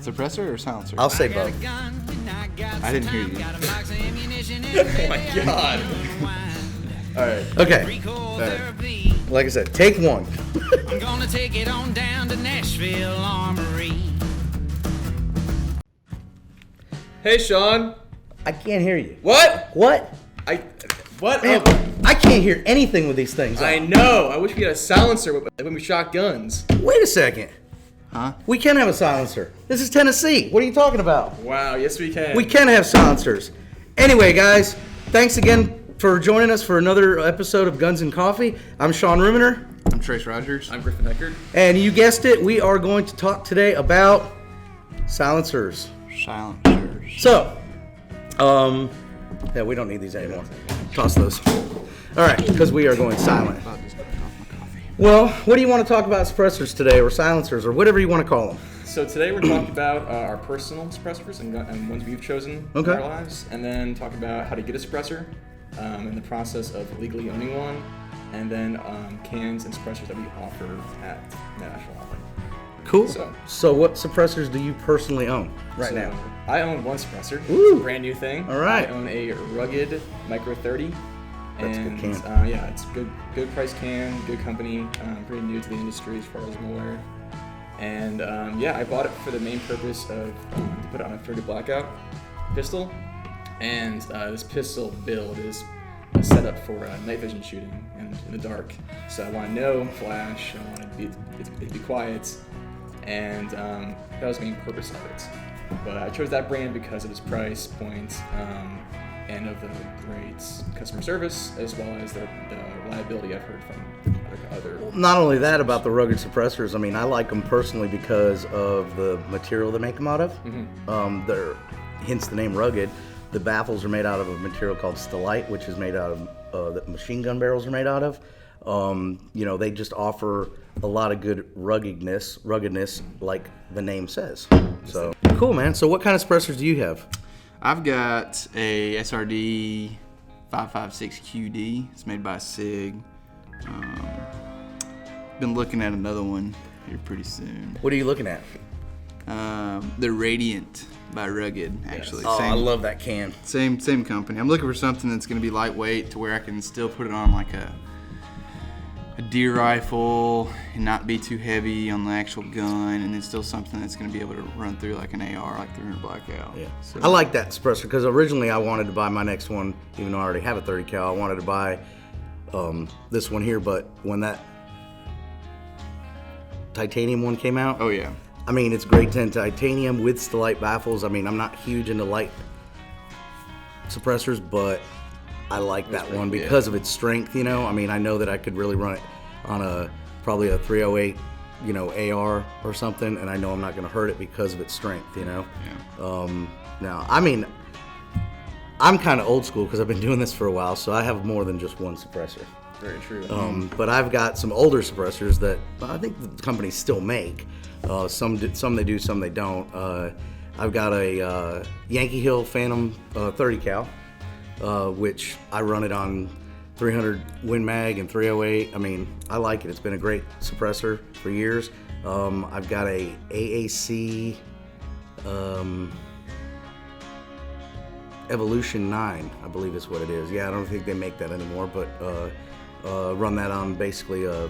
Suppressor or silencer? I'll say both. I didn't hear you. Oh my god. Alright. Okay. Like I said, take one. I'm gonna take it on down to Nashville Armory. Hey, Sean. I can't hear you. What? What? What? Man, I can't hear anything with these things. I know. I wish we had a silencer when we shot guns. Wait a second. Huh? We can have a silencer. This is Tennessee. What are you talking about? Wow, yes we can. We can have silencers. Anyway, guys, thanks again for joining us for another episode of Guns and Coffee. I'm Sean Rumener. I'm Trayce Rogers. I'm Griffin Eckert. And you guessed it, we are going to talk today about silencers. Silencers. So, yeah, we don't need these anymore. Toss those. All right, because we are going silent. About just knocked off my coffee. Well, what do you want to talk about suppressors today, or silencers, or whatever you want to call them? So today we're talking about our personal suppressors and ones we've chosen in our lives, and then talk about how to get a suppressor, and the process of legally owning one, and then cans and suppressors that we offer at National Armory. Cool. So what suppressors do you personally own right now? I own one suppressor. Ooh. It's a brand new thing. All right. I own a rugged Micro 30. That's a And good can. yeah, it's good price can, good company, pretty new to the industry as far as I'm aware. And yeah, I bought it for the main purpose of to put it on a 30 blackout pistol. And this pistol build is a setup for night vision shooting and in the dark. So I want no flash, I want it to be quiet, and that was the main purpose of it. But I chose that brand because of its price point and of the great customer service, as well as the reliability I've heard from other. Not only that, about the rugged suppressors, I mean, I like them personally because of the material they make them out of. Mm-hmm. They're, hence the name rugged. The baffles are made out of a material called stellite, which is made out of, that machine gun barrels are made out of. You know, they just offer a lot of good ruggedness, like the name says. So, cool, man. So what kind of suppressors do you have? I've got a SRD 556 QD. It's made by SIG. Been looking at another one here pretty soon. What are you looking at? The Radiant by Rugged, actually. Oh, I love that can. Same company. I'm looking for something that's going to be lightweight to where I can still put it on like a deer rifle and not be too heavy on the actual gun, and then still something that's going to be able to run through like an AR, like 300 blackout. Yeah. So, I like that suppressor because originally I wanted to buy my next one, even though I already have a 30 cal. I wanted to buy this one here, but when that titanium one came out, oh yeah. I mean, it's grade 10 titanium with stellite baffles. I mean, I'm not huge into light suppressors, but I like that one because of its strength, you know. I mean, I know that I could really run it on probably a 308, you know, AR or something, and I know I'm not going to hurt it because of its strength, you know. Yeah. Now, I mean, I'm kind of old school because I've been doing this for a while, so I have more than just one suppressor. Very true. But I've got some older suppressors that I think the companies still make. Some they do, some they don't. I've got a Yankee Hill Phantom 30 cal, which I run it on 300 Win Mag and 308. I mean, I like it. It's been a great suppressor for years. I've got a AAC Evolution 9, I believe is what it is. Yeah, I don't think they make that anymore, but run that on basically a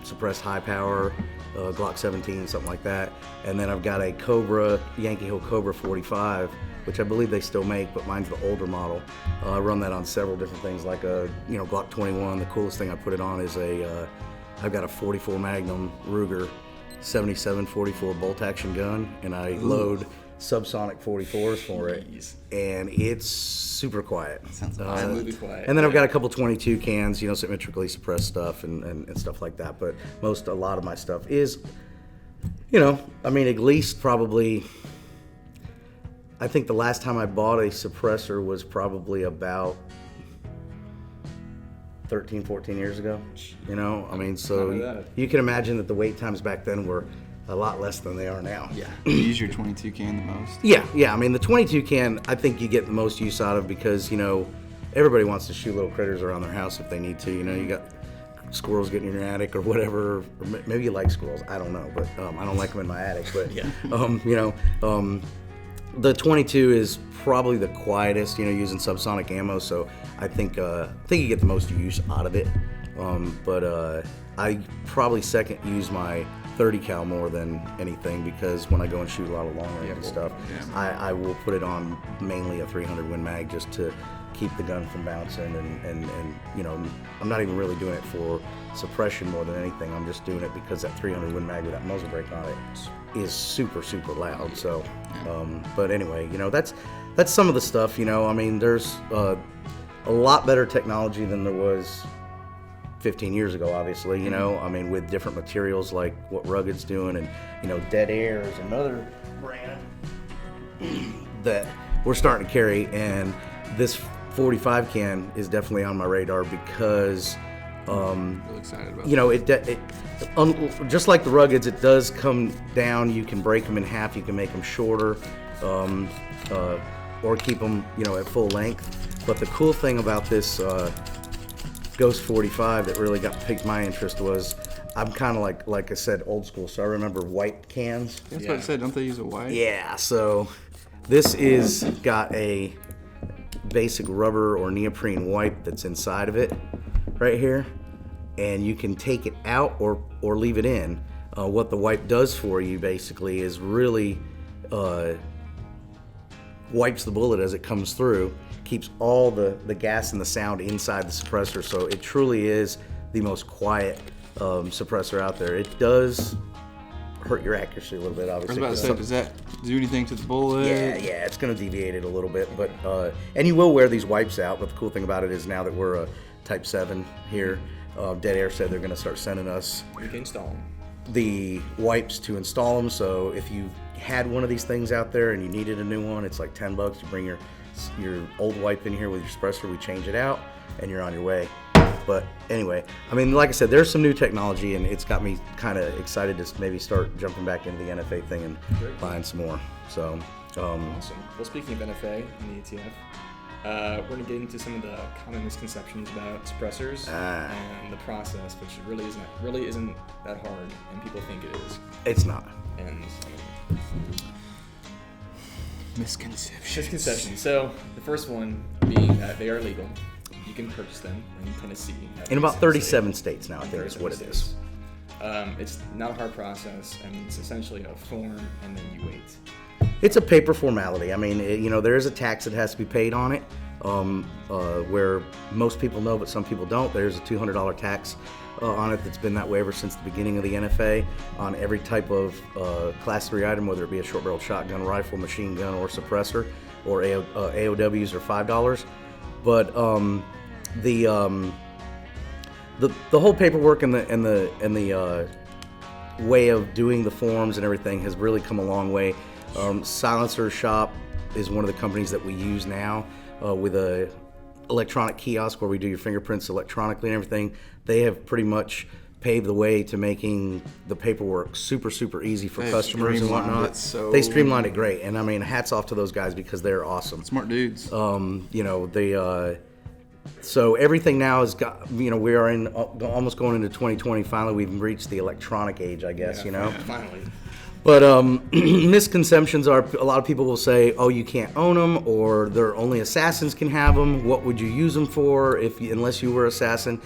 suppressed high power Glock 17, something like that. And then I've got a Cobra, Yankee Hill Cobra 45, which I believe they still make, but mine's the older model. I run that on several different things, like a Glock 21. The coolest thing I put it on is I've got a 44 Magnum Ruger 77-44 bolt action gun, and I load subsonic 44s for it, and it's super quiet. Sounds Absolutely quiet. And then I've got a couple 22 cans, symmetrically suppressed stuff and stuff like that. But a lot of my stuff is, at least probably, I think the last time I bought a suppressor was probably about 13, 14 years ago. So you can imagine that the wait times back then were a lot less than they are now. Yeah. You use your 22 can the most? Yeah. I mean, the 22 can, I think you get the most use out of because, everybody wants to shoot little critters around their house if they need to. You got squirrels getting in your attic or whatever. Or maybe you like squirrels. I don't know, but I don't like them in my attic. But the 22 is probably the quietest, using subsonic ammo. So I think you get the most use out of it. But I probably second use my 30 cal more than anything, because when I go and shoot a lot of long range and stuff, I will put it on mainly a 300 Win Mag just to keep the gun from bouncing, and I'm not even really doing it for suppression more than anything. I'm just doing it because that 300 Win Mag with that muzzle brake on it is super, super loud. So, but anyway, that's some of the stuff. There's a lot better technology than there was 15 years ago, obviously, with different materials like what Rugged's doing, and, Dead Air is another brand that we're starting to carry, and this 45 can is definitely on my radar because, really excited about just like the Ruggeds, it does come down. You can break them in half, you can make them shorter, or keep them, at full length. But the cool thing about this, Ghost 45 that really piqued my interest was, I'm kind of like I said, old school, so I remember white cans. That's what I said, don't they use a white? Yeah, so this is got a basic rubber or neoprene wipe that's inside of it right here, and you can take it out or leave it in. What the wipe does for you basically is really wipes the bullet as it comes through, keeps all the gas and the sound inside the suppressor, so it truly is the most quiet suppressor out there. It does hurt your accuracy a little bit, obviously. I was about to say, does that do anything to the bullet? Yeah, it's going to deviate it a little bit, but and you will wear these wipes out, but the cool thing about it is now that we're a Type 7 here, Dead Air said they're going to start sending us the wipes to install them, so if you had one of these things out there and you needed a new one, it's like $10. You bring your old wipe in here with your suppressor, we change it out, and you're on your way. But anyway, like I said, there's some new technology, and it's got me kind of excited to maybe start jumping back into the NFA thing and buying some more. So, awesome. Well, speaking of NFA and the ATF, we're going to get into some of the common misconceptions about suppressors and the process, which really isn't that hard, and people think it is. It's not. And Misconceptions. So the first one being that they are legal. You can purchase them in Tennessee. In about 37 states now, I think is what it is. It's not a hard process, and it's essentially a form, and then you wait. It's a paper formality. There is a tax that has to be paid on it, where most people know, but some people don't. There's a $200 tax on it that's been that way ever since the beginning of the NFA on every type of Class 3 item, whether it be a short-barreled shotgun, rifle, machine gun, or suppressor, or AOWs are $5. But the whole paperwork and the way of doing the forms and everything has really come a long way. Silencer Shop is one of the companies that we use now with a electronic kiosk where we do your fingerprints electronically and everything. They have pretty much paved the way to making the paperwork super, super easy for customers and whatnot. They streamlined it great, and hats off to those guys because they're awesome. Smart dudes. So everything now is got. We are in almost going into 2020. Finally, we've reached the electronic age, I guess. Finally. But misconceptions are, a lot of people will say, oh, you can't own them, or they're only assassins can have them. What would you use them for unless you were assassin?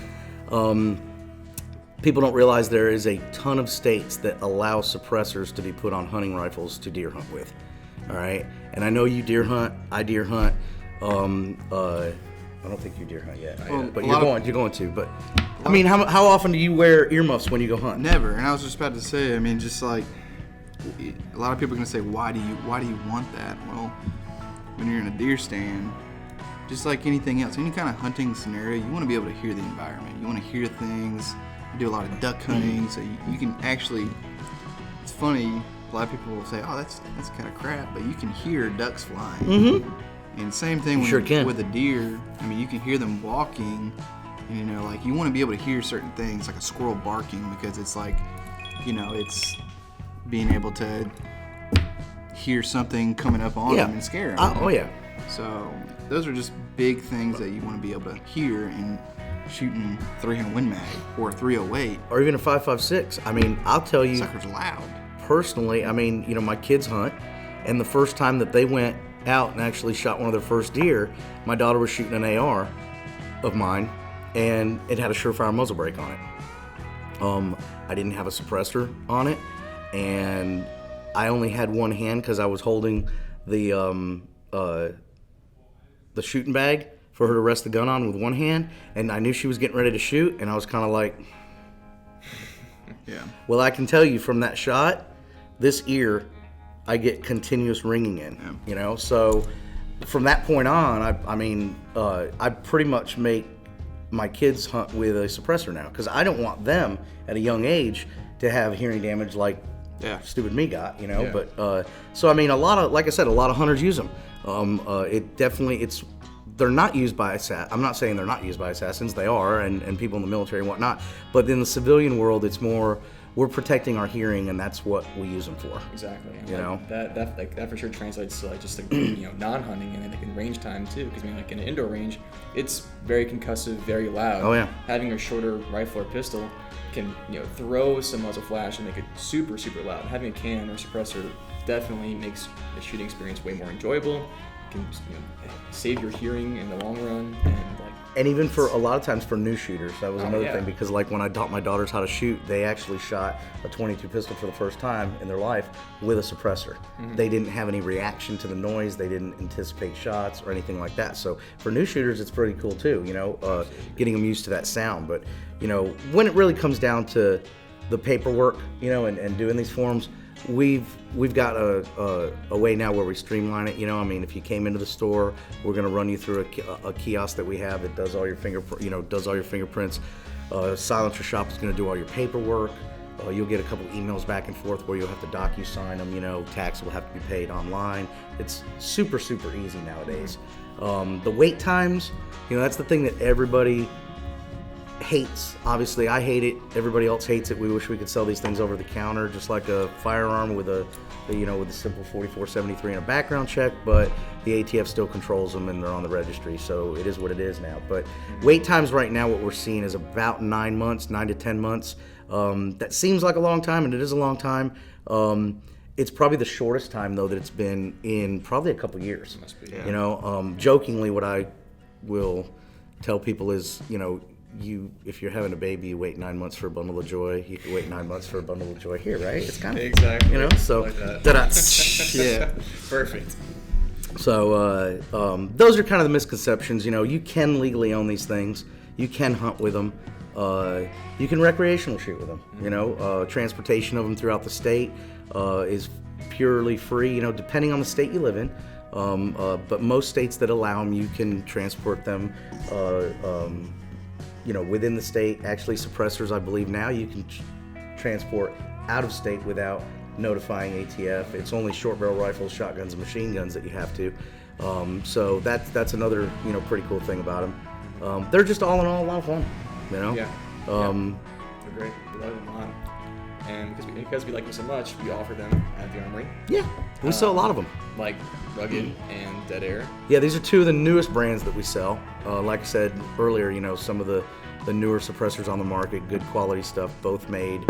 People don't realize there is a ton of states that allow suppressors to be put on hunting rifles to deer hunt with. All right, and I know you deer hunt. I deer hunt. I don't think you deer hunt yet, but you're going to. But how often do you wear earmuffs when you go hunt? Never. And I was just about to say, just like a lot of people are gonna say, why do you want that? Well, when you're in a deer stand, just like anything else, any kind of hunting scenario, you want to be able to hear the environment. You want to hear things. I do a lot of duck hunting, so you can actually. It's funny. A lot of people will say, "Oh, that's kind of crap," but you can hear ducks flying. Mm-hmm. And same thing with a deer. You can hear them walking. And, like you want to be able to hear certain things, like a squirrel barking, because it's like, it's being able to hear something coming up on them and scare them. Oh yeah. So those are just big things that you want to be able to hear and shooting 300 Win Mag or a 308. Or even a 5.56. I mean, I'll tell you Sucker's loud. personally, I mean, you know, my kids hunt, and the first time that they went out and actually shot one of their first deer, my daughter was shooting an AR of mine, and it had a Surefire muzzle brake on it. I didn't have a suppressor on it, and I only had one hand because I was holding the shooting bag for her to rest the gun on with one hand, and I knew she was getting ready to shoot, and I was kind of like, Yeah. well, I can tell you from that shot, this ear, I get continuous ringing in, Yeah. you know? So from that point on, I pretty much make my kids hunt with a suppressor now, because I don't want them at a young age to have hearing damage like stupid me got, you know? Yeah. But, so I mean, like I said, a lot of hunters use them. They're not used by I'm not saying they're not used by assassins, they are, and people in the military and whatnot, but in the civilian world, it's more, we're protecting our hearing, and that's what we use them for. Exactly. And You like know? that for sure translates to like just like you know, non-hunting and like in range time too. Because I mean, like in an indoor range, it's very concussive, very loud. Oh, yeah. Having a shorter rifle or pistol can, you know, throw some muzzle flash and make it super loud. Having a can or suppressor definitely makes the shooting experience way more enjoyable. Can, you know, save your hearing in the long run, and like. And even for a lot of times for new shooters, that was another yeah. thing, because like when I taught my daughters how to shoot, they actually shot a .22 pistol for the first time in their life with a suppressor. They didn't have any reaction to the noise, they didn't anticipate shots or anything like that. So for new shooters, it's pretty cool too, you know, getting them used to that sound. But, you know, when it really comes down to the paperwork, you know, and doing these forms, we've got a way now where we streamline it. You know, I mean, if you came into the store, we're gonna run you through a kiosk that we have that does all your fingerprints. Silencer Shop is gonna do all your paperwork. You'll get a couple emails back and forth where you'll have to DocuSign them. You know, tax will have to be paid online. It's super easy nowadays. The wait times, you know, that's the thing that everybody hates. Obviously, I hate it. Everybody else hates it. We wish we could sell these things over the counter, just like a firearm with a simple 4473 and a background check. But the ATF still controls them, and they're on the registry, so it is what it is now. But wait times right now, what we're seeing is about 9 to 10 months. That seems like a long time, and it is a long time. It's probably the shortest time though that it's been in probably a couple years. Must be. Yeah. You know, jokingly, what I will tell people is, you know, if you're having a baby, you wait 9 months for a bundle of joy. You can wait 9 months for a bundle of joy here, right? It's kind of Exactly. you know. So Like that. ta-da. Yeah. Perfect. So those are kind of the misconceptions. You know, you can legally own these things. You can hunt with them. You can recreational shoot with them. You know, transportation of them throughout the state is purely free. You know, depending on the state you live in. But most states that allow them, you can transport them. You know, within the state. Actually, suppressors, I believe now you can transport out of state without notifying ATF. It's only short barrel rifles, shotguns, and machine guns that you have to. So that's another, you know, pretty cool thing about them. They're just all in all a lot of fun, you know. Yeah. They're great. We love them a lot. And because we like them so much, we offer them at the Armory. Yeah, we sell a lot of them. Like Rugged and Dead Air. Yeah, these are two of the newest brands that we sell. Like I said earlier, you know, some of the newer suppressors on the market, good quality stuff, both made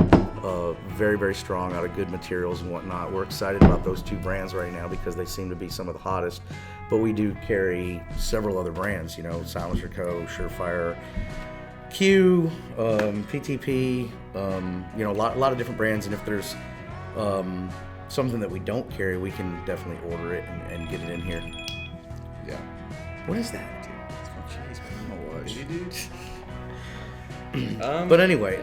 very strong out of good materials and whatnot. We're excited about those two brands right now because they seem to be some of the hottest. But we do carry several other brands, you know, Silencer Co., Surefire, Q, PTP, you know, a lot of different brands. And if there's something that we don't carry, we can definitely order it and get it in here. Yeah. What is that? It's from Trayce, man. Oh, Did you, dude? But anyway,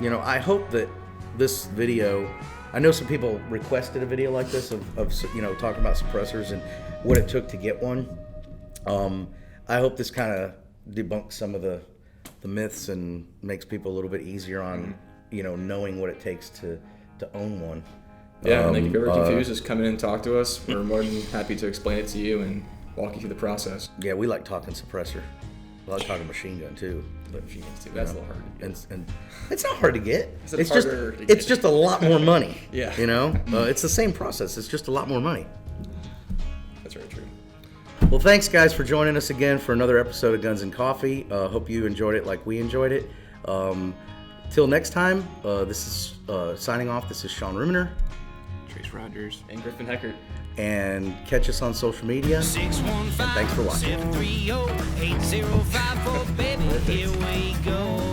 you know, I hope that this video, I know some people requested a video like this of you know, talking about suppressors and what it took to get one. I hope this kind of debunks some of the myths and makes people a little bit easier on, you know, knowing what it takes to own one. Yeah, and like if you're ever confused, just come in and talk to us. We're more than happy to explain it to you and walk you through the process. Yeah, we like talking suppressor. We like talking machine gun too. But machine guns too. That's a little hard to get. And it's not hard to get. It's It's harder to just get. it's just a lot more money. Yeah. You know, it's the same process. It's just a lot more money. That's very true. Well, thanks guys for joining us again for another episode of Guns and Coffee. Hope you enjoyed it like we enjoyed it. Till next time, this is signing off. This is Sean Rumener. Trayce Rogers. And Griffin Heckert. And catch us on social media. And thanks for watching. 615-730-8054, baby, here we go.